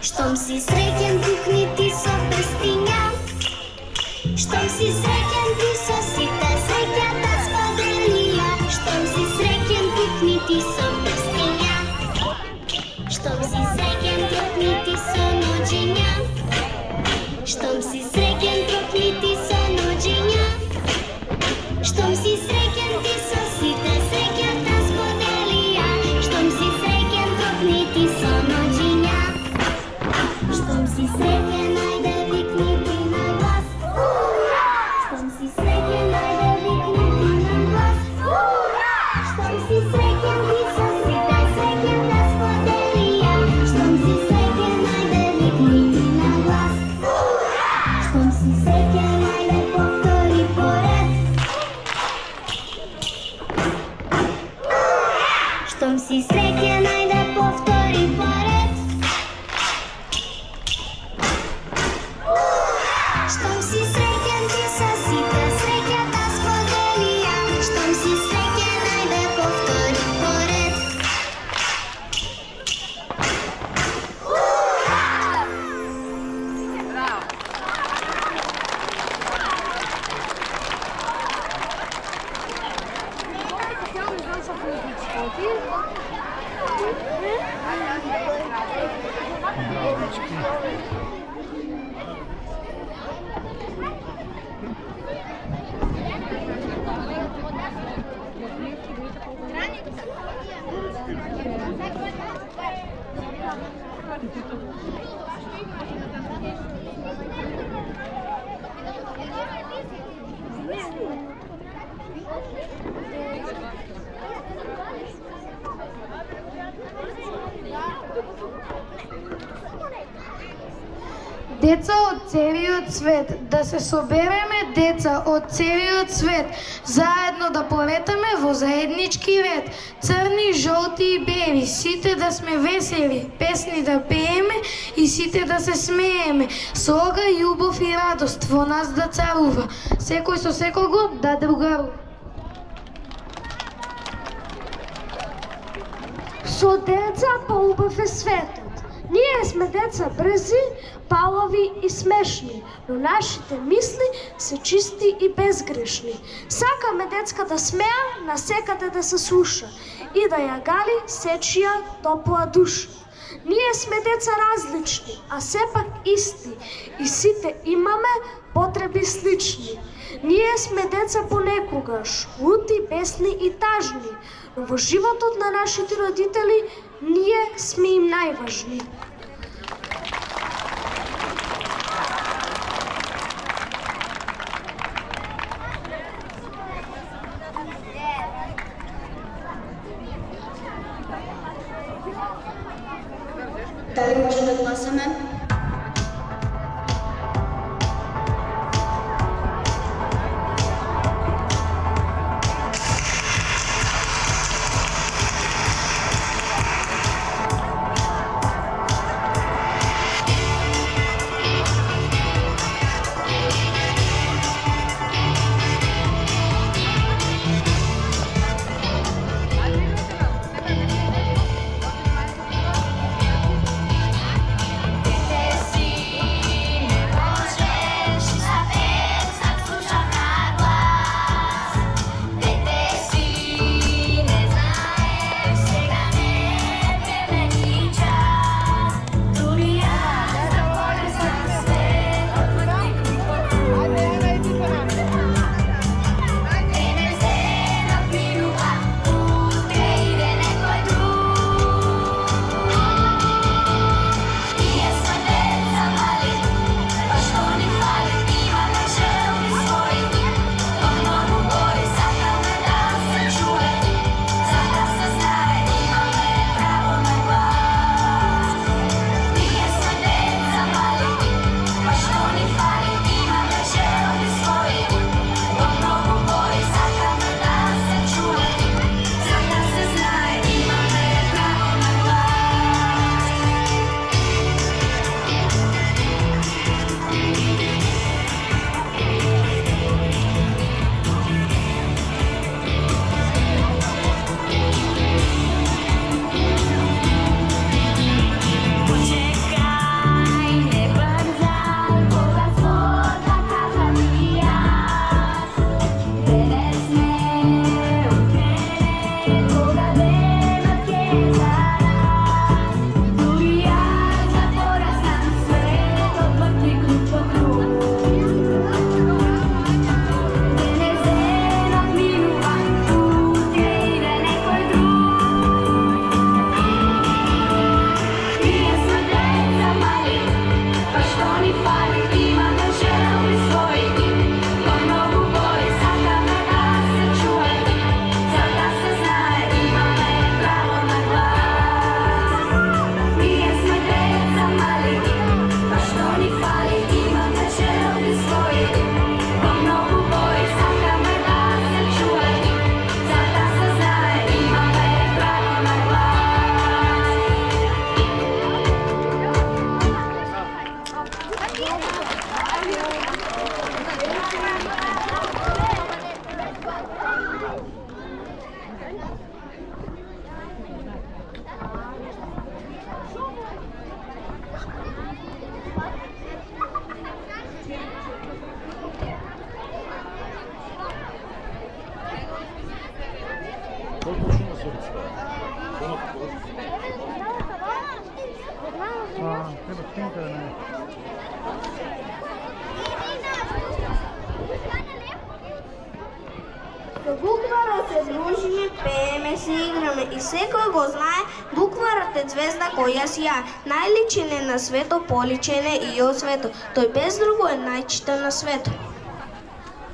Щом си среќен, пукни ти со прстиња. Щом си среќен, ти со сите среќата споделија. Щом си среќен, пукни ти со прстиња. Щом си среќен, трокни ти со ноđиња. Щом си среќен, трокни ти со ноđиња. Щом си среќен, ти со сите среќата споделија. Щом си среќен, трокни ти со ноđиња. Щом си среќен, ајде викни ти на глас. Щом си среќен, ајде викни ти на глас. Щом си среќен, ти со сите среќата споделија. Щом си среќен, ајде викни ти на глас. Щом си среќен, ајде повтори поред. Щом си среќен, ајде повтори поред. Щом си среќен, ти со сите среќата споделија. Щом си среќен, ајде повтори поред. Деца од целиот свет, да се собереме деца од целиот свет, заедно да полетаме во заеднички ред. Црни, жолти и бели, сите да сме весели, песни да пееме и сите да се смееме. Слога, љубов и радост во нас да царува, секој со секого да другарува. Со деца поубав е светот. Ние сме деца брзи, палави и смешни, но нашите мисли се чисти и безгрешни. Сакаме детска да смеа, насекаде да се слуша и да ја гали сечија топла душа. Ние сме деца различни, а сепак исти и сите имаме потреби слични. Ние сме деца понекогаш, лути, бесни и тажни, но во животот на нашите родители ние сме им најважни. Дали може да гласаме? Treba šminka da ne. Со буквара се дружиме, пееме, се играме и секој го знае, букварот е звезда која сија, најличен е на свето, поличен е и од свето, тој без друго е најчитан на свето.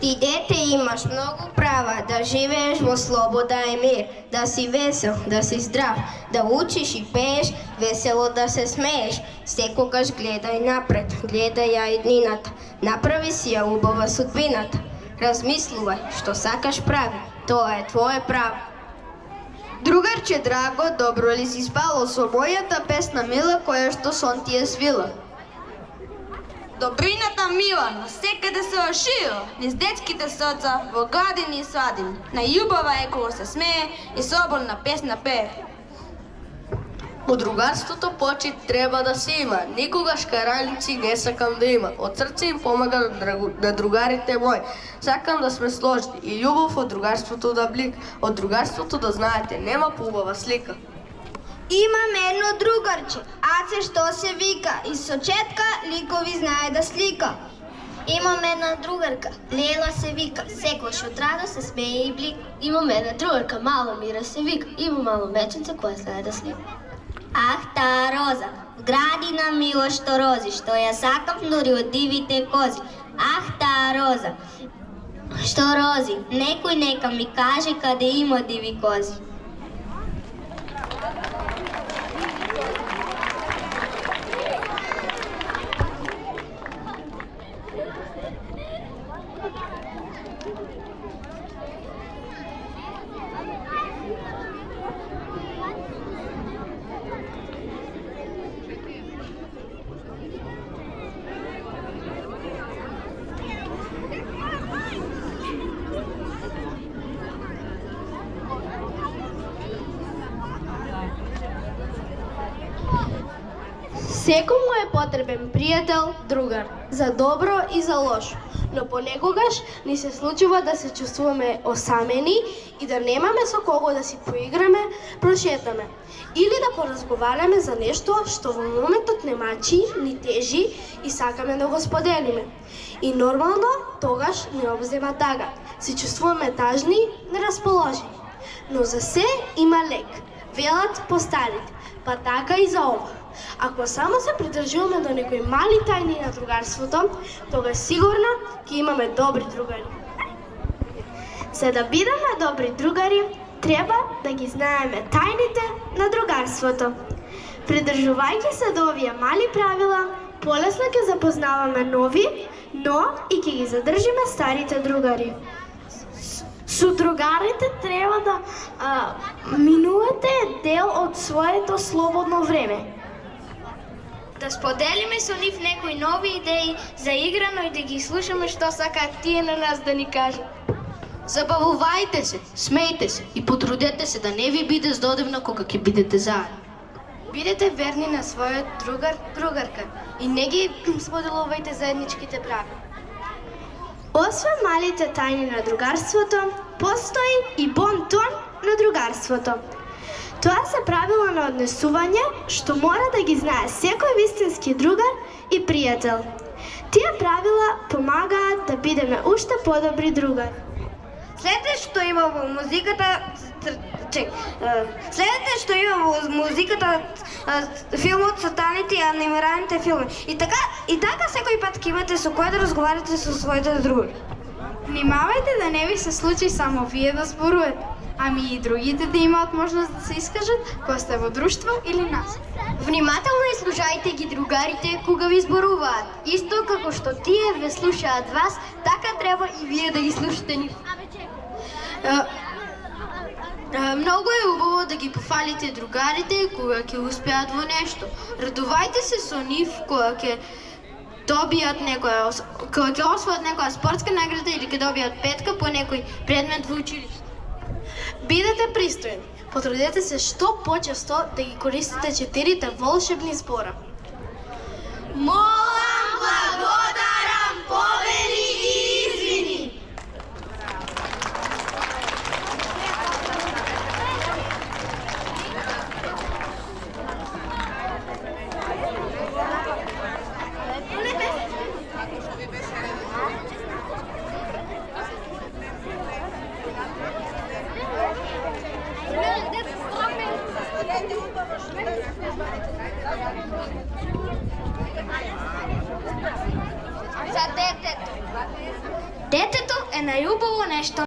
Ти дете имаш многу права да живееш во слобода и мир, да си весел, да си здрав, да учиш и пееш, весело да се смееш. Секогаш гледај напред, гледај ја иднината, направи си ја убава судбината. Размислувај што сакаш прави, тоа е твое право. Другарче драго, добро ли си спало со мојата песна мила која што сон ти е свила? Добрината мила, насекаде се ошила, низ детските срца, во градини и сладини. Најубава е кога се смее и слободна песна пее. Од другарството почит треба да се има, никогаш караници не сакам да има. Од срце им помага на другарите мои, сакам да сме сложни и љубов од другарството да блика, од другарството да знаете, нема поубава слика. Имам едно другарче, Аце што се вика, и со четка ликови знае да слика. Имам една другарка, Лела се вика, секојаш од радост се смее и блика. Имам една другарка, Мала Мира се вика, има мало меченце која знае да слика. Ах, таа роза, градина мило што рози, што ја сакам дури од дивите кози. Ах, таа роза, што рози, некој нека ми каже каде има диви кози. Секому е потребен пријател, другар, за добро и за лошо, но понекогаш ни се случува да се чувствуваме осамени и да немаме со кого да си поиграме, прошетаме или да поразговараме за нешто што во моментот не мачи, ни тежи и сакаме да го споделиме. И нормално тогаш не обзема тага, се чувствуваме тажни, нерасположени. Но за се има лек, велат постарите, па така и за ова. Ако само се придржуваме до некои мали тајни на другарството, тогаш сигурно ќе имаме добри другари. За да бидеме добри другари, треба да ги знаеме тајните на другарството. Придржувајќи се до овие мали правила, полесно ќе запознаваме нови, но и ќе ги задржиме старите другари. Со другарите треба да минувате дел од своето слободно време. Да споделиме со нив некои нови идеи за играно и да ги слушаме што сакаат тие на нас да ни кажат. Забавувајте се, смејте се и потрудете се да не ви биде здодевно кога ќе бидете заедно. Бидете верни на својот другар, другарка и не ги споделувајте заедничките правила. Освен малите тајни на другарството, постои и бон тон на другарството. Тоа се правила на однесување што мора да ги знае секој вистински другар и пријател. Тие правила помагаат да бидеме уште подобри другари. Следете што има во музиката, филмот со таните и анимираните филми. И така секој пат ќе имате со кој да разговарате со своите другари. Внимавајте да не ви се случи само вие да зборувате, ами и другите да имаат можност да се искажат кога сте во друштво или нас. Внимателно изслушајте ги другарите кога ви зборуваат. Исто како што тие ве слушаат вас, така треба и вие да ги слушате нив. Многу е убаво да ги пофалите другарите кога ќе успеат во нешто. Радувајте се со нив кога ќе добијат кога ќе освојат некоја спортска награда или ќе добијат петка по некој предмет во училиште. Бидете пристојни. Потрудете се што почесто да ги користите 4 волшебни збора. Молам, благодарам, повели и извини. За детето. Детето е најубаво нешто